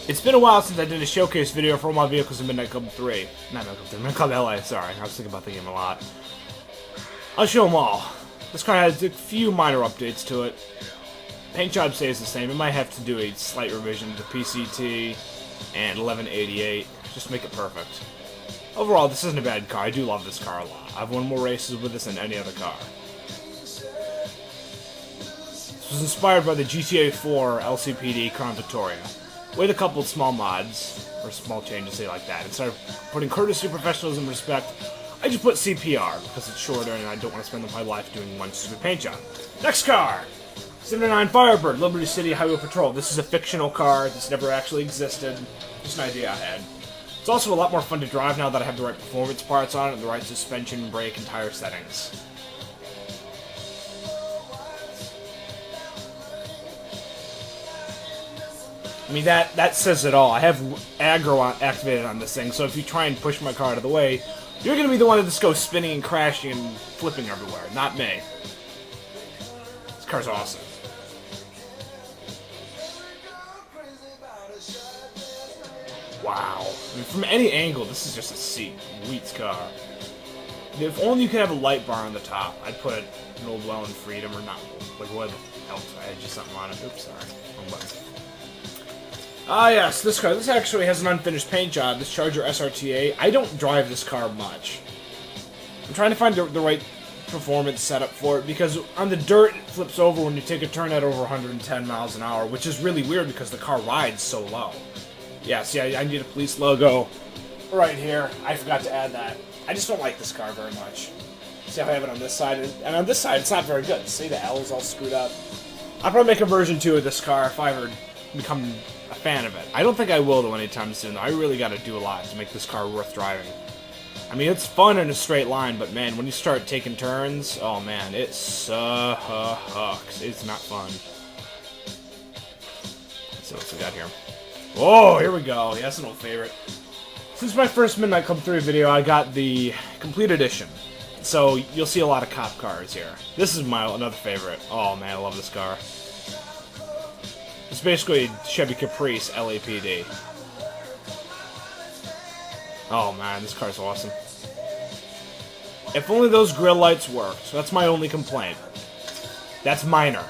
It's been a while since I did a showcase video for all my vehicles in Midnight Club 3. Not Midnight Club 3, Midnight Club LA, sorry. I was thinking about the game a lot. I'll show them all. This car has a few minor updates to it. Paint job stays the same. It might have to do a slight revision to PCT and 1188, just to make it perfect. Overall, this isn't a bad car. I do love this car a lot. I've won more races with this than any other car. This was inspired by the GTA 4 LCPD Crown Victoria, with a couple of small mods, or small changes, say like that. Instead of putting courtesy, professionalism, and respect, I just put CPR, because it's shorter and I don't want to spend my life doing one stupid paint job. Next car! 79 Firebird, Liberty City Highway Patrol. This is a fictional car. This never actually existed. Just an idea I had. It's also a lot more fun to drive now that I have the right performance parts on it, and the right suspension, brake, and tire settings. I mean, that says it all. I have aggro activated on this thing, so if you try and push my car out of the way, you're going to be the one that just goes spinning and crashing and flipping everywhere, not me. This car's awesome. Wow. I mean, from any angle, this is just a sweet car. If only you could have a light bar on the top, I'd put an Old Well and Freedom, or not, like what else? I had just something on it. Oops, sorry. Wrong button. Ah yes, this car. This actually has an unfinished paint job, this Charger SRT8. I don't drive this car much. I'm trying to find the right performance setup for it, because on the dirt it flips over when you take a turn at over 110 miles an hour, which is really weird because the car rides so low. Yeah, see, I need a police logo right here. I forgot to add that. I just don't like this car very much. See how I have it on this side? And on this side, it's not very good. See, the L is all screwed up. I'll probably make a version 2 of this car if I ever become a fan of it. I don't think I will, though, anytime soon. I really got to do a lot to make this car worth driving. I mean, it's fun in a straight line, but man, when you start taking turns, oh man, it sucks. It's not fun. Let's see what we got here. Oh, here we go. Yeah, that's an old favorite. Since my first Midnight Club 3 video, I got the Complete Edition. So, you'll see a lot of cop cars here. This is another favorite. Oh man, I love this car. It's basically Chevy Caprice LAPD. Oh man, this car's awesome. If only those grille lights worked. That's my only complaint. That's minor.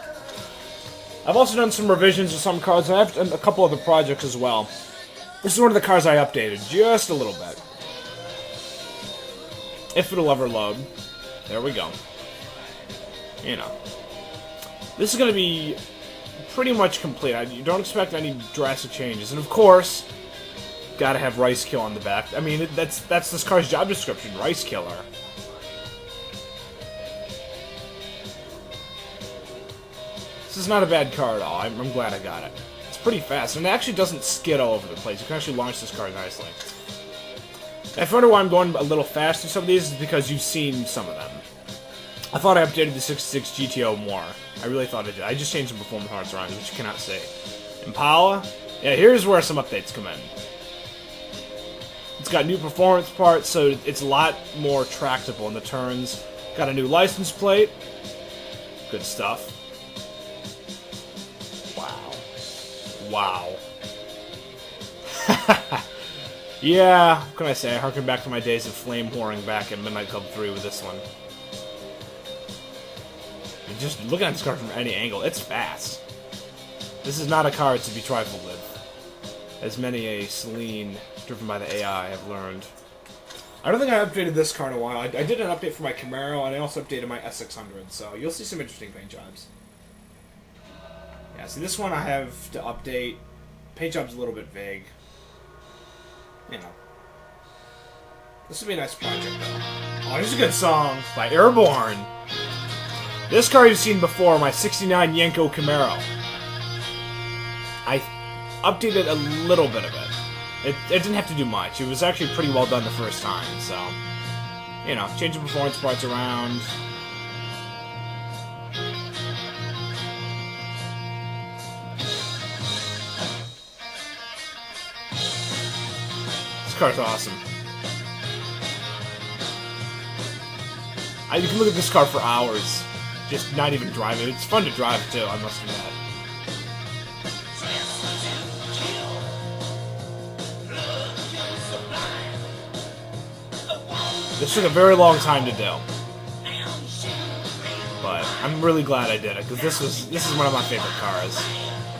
I've also done some revisions to some cars, and I've done a couple other projects as well. This is one of the cars I updated, just a little bit. If it'll ever load. There we go. You know. This is going to be pretty much complete. You don't expect any drastic changes. And of course, gotta have Rice Kill on the back. I mean, that's this car's job description, Rice Killer. This is not a bad car at all. I'm glad I got it. It's pretty fast, and it actually doesn't skid all over the place. You can actually launch this car nicely. Now, if you wonder why I'm going a little fast through some of these, it's because you've seen some of them. I thought I updated the 66 GTO more. I really thought I did. I just changed the performance parts around, which you cannot see. Impala? Yeah, here's where some updates come in. It's got new performance parts, so it's a lot more tractable in the turns. Got a new license plate. Good stuff. Wow. Yeah, what can I say? I harken back to my days of flame whoring back in Midnight Club 3 with this one. And just looking at this car from any angle, it's fast. This is not a car to be trifled with. As many a Celine driven by the AI have learned. I don't think I updated this car in a while. I did an update for my Camaro, and I also updated my S600, so you'll see some interesting paint jobs. Yeah, see, this one I have to update. Paint job's a little bit vague. You know. This would be a nice project, though. Oh, here's a good song by Airborne. This car you've seen before, my 69 Yenko Camaro. I updated a little bit of it. It didn't have to do much. It was actually pretty well done the first time, so... You know, changing performance parts around... This car's awesome. You can look at this car for hours, just not even driving. It's fun to drive too, I must admit. This took a very long time to do. But I'm really glad I did it, because this is one of my favorite cars.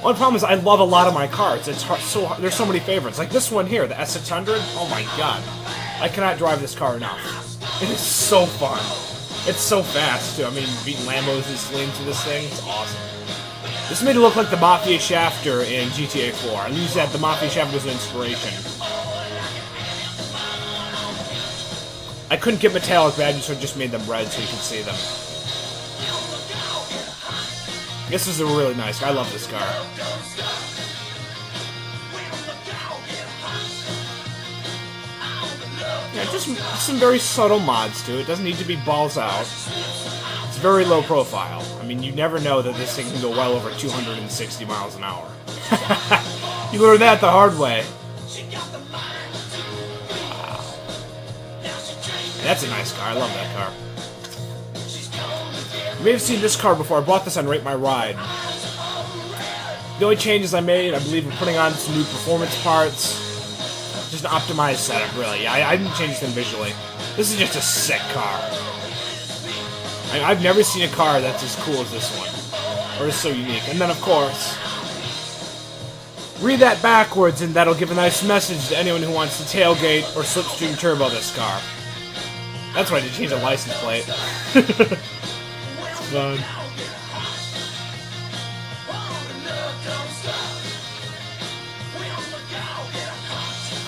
Only problem is I love a lot of my cars. It's hard, there's so many favorites. Like this one here, the S600. Oh my god. I cannot drive this car enough. It is so fun. It's so fast, too. I mean, beating Lambos easily into this thing, it's awesome. This made it look like the Mafia Shafter in GTA 4. I used that the Mafia Shafter was an inspiration. I couldn't get metallic badges, so I just made them red so you can see them. This is a really nice car. I love this car. Yeah, just some very subtle mods to it. It doesn't need to be balls out. It's very low profile. I mean, you never know that this thing can go well over 260 miles an hour. You learn that the hard way. Wow. That's a nice car. I love that car. You may have seen this car before. I bought this on Rate My Ride. The only changes I made, I believe, were putting on some new performance parts. Just an optimized setup, really. Yeah, I didn't change anything visually. This is just a sick car. I've never seen a car that's as cool as this one. Or is so unique. And then, of course, read that backwards, and that'll give a nice message to anyone who wants to tailgate or slipstream turbo this car. That's why I did change the license plate. It's fun.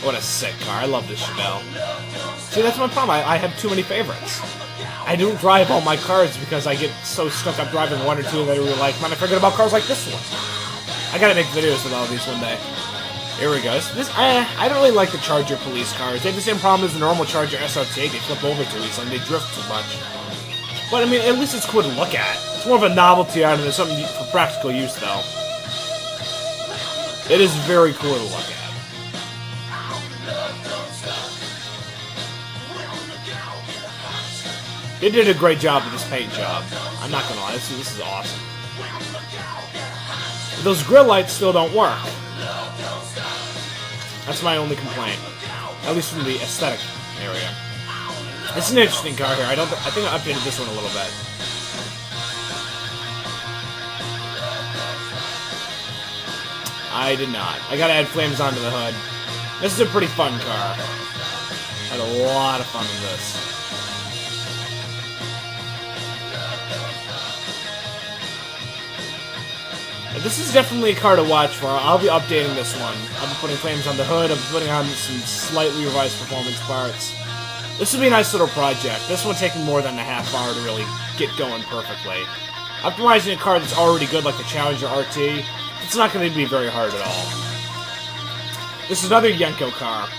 What a sick car. I love this Chanel. See, that's my problem. I have too many favorites. I don't drive all my cars because I get so stuck up driving one or two that I really like. Man, I forget about cars like this one. I gotta make videos with all these one day. Here we go. I don't really like the Charger police cars. They have the same problem as the normal Charger SRT. They flip over too easily and they drift too much. But, I mean, at least it's cool to look at. It's more of a novelty item than something for practical use, though. It is very cool to look at. They did a great job with this paint job. I'm not gonna lie, this is awesome. Those grill lights still don't work. That's my only complaint. At least from the aesthetic area. It's an interesting car here. I think I updated this one a little bit. I did not. I gotta add flames onto the hood. This is a pretty fun car. I had a lot of fun with this. This is definitely a car to watch for. I'll be updating this one. I'll be putting flames on the hood. I'll be putting on some slightly revised performance parts. This would be a nice little project. This one taking more than a half hour to really get going perfectly. Optimizing a car that's already good, like the Challenger RT, it's not going to be very hard at all. This is another Yenko car.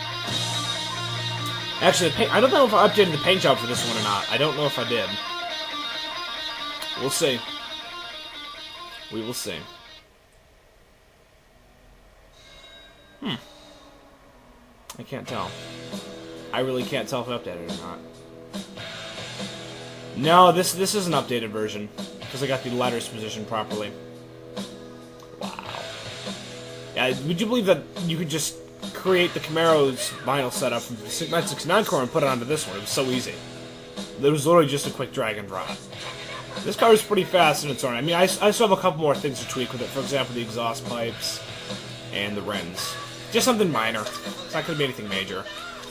Actually, I don't know if I updated the paint job for this one or not. I don't know if I did. We'll see. We will see. I can't tell. I really can't tell if I updated it or not. No, this is an updated version. Because I got the letters positioned properly. Wow. Yeah, would you believe that you could just create the Camaro's vinyl setup from the 969 core and put it onto this one? It was so easy. It was literally just a quick drag and drop. This car is pretty fast in its own. I mean, I still have a couple more things to tweak with it. For example, the exhaust pipes and the rims. Just something minor. It's not going to be anything major.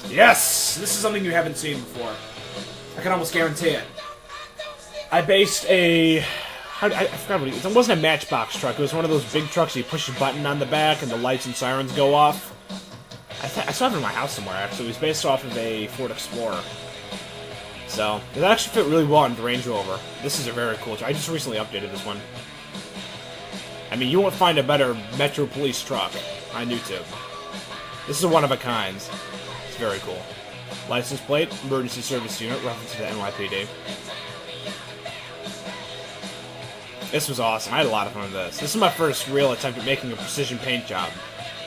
Yes! This is something you haven't seen before. I can almost guarantee it. I based a... I forgot what it wasn't a Matchbox truck. It was one of those big trucks you push a button on the back and the lights and sirens go off. I still have it in my house somewhere, actually. It was based off of a Ford Explorer. So, it actually fit really well on the Range Rover. This is a very cool truck. I just recently updated this one. I mean, you won't find a better Metro Police truck on YouTube. This is one of a kind. It's very cool. License plate, emergency service unit, reference to the NYPD. This was awesome. I had a lot of fun with this. This is my first real attempt at making a precision paint job.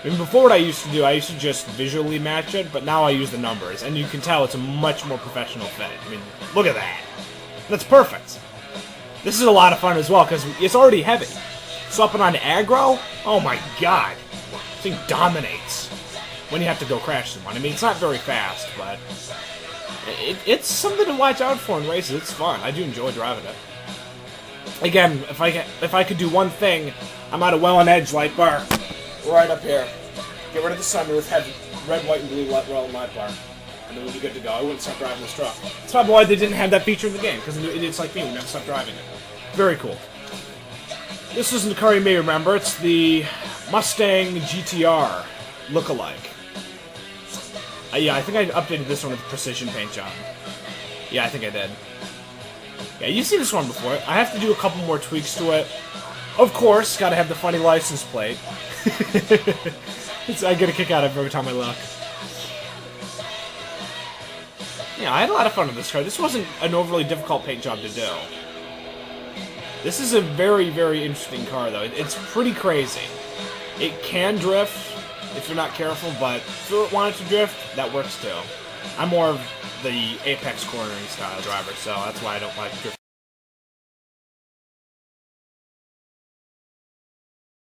I mean, before what I used to do, I used to just visually match it, but now I use the numbers, and you can tell it's a much more professional fit. I mean, look at that. That's perfect. This is a lot of fun as well, because it's already heavy. Swapping on aggro? Oh my god. This thing dominates when you have to go crash someone. I mean, it's not very fast, but It's something to watch out for in races. It's fun. I do enjoy driving it. Again, if I could do one thing, I'm out of well and edge light bar. Right up here. Get rid of the sunroof, have red, white, and blue well and light bar. And then we'll be good to go. I wouldn't stop driving this truck. That's probably why they didn't have that feature in the game, because it's like me, we never stopped driving it. Very cool. This isn't the car you may remember. It's the Mustang GTR look-alike. Yeah, I think I updated this one with precision paint job. Yeah, I think I did. Yeah, you've seen this one before. I have to do a couple more tweaks to it. Of course, gotta have the funny license plate. I get a kick out of it every time I look. Yeah, I had a lot of fun with this car. This wasn't an overly difficult paint job to do. This is a very, very interesting car, though. It's pretty crazy. It can drift if you're not careful, but if you want it to drift, that works too. I'm more of the apex cornering style driver, so that's why I don't like drift.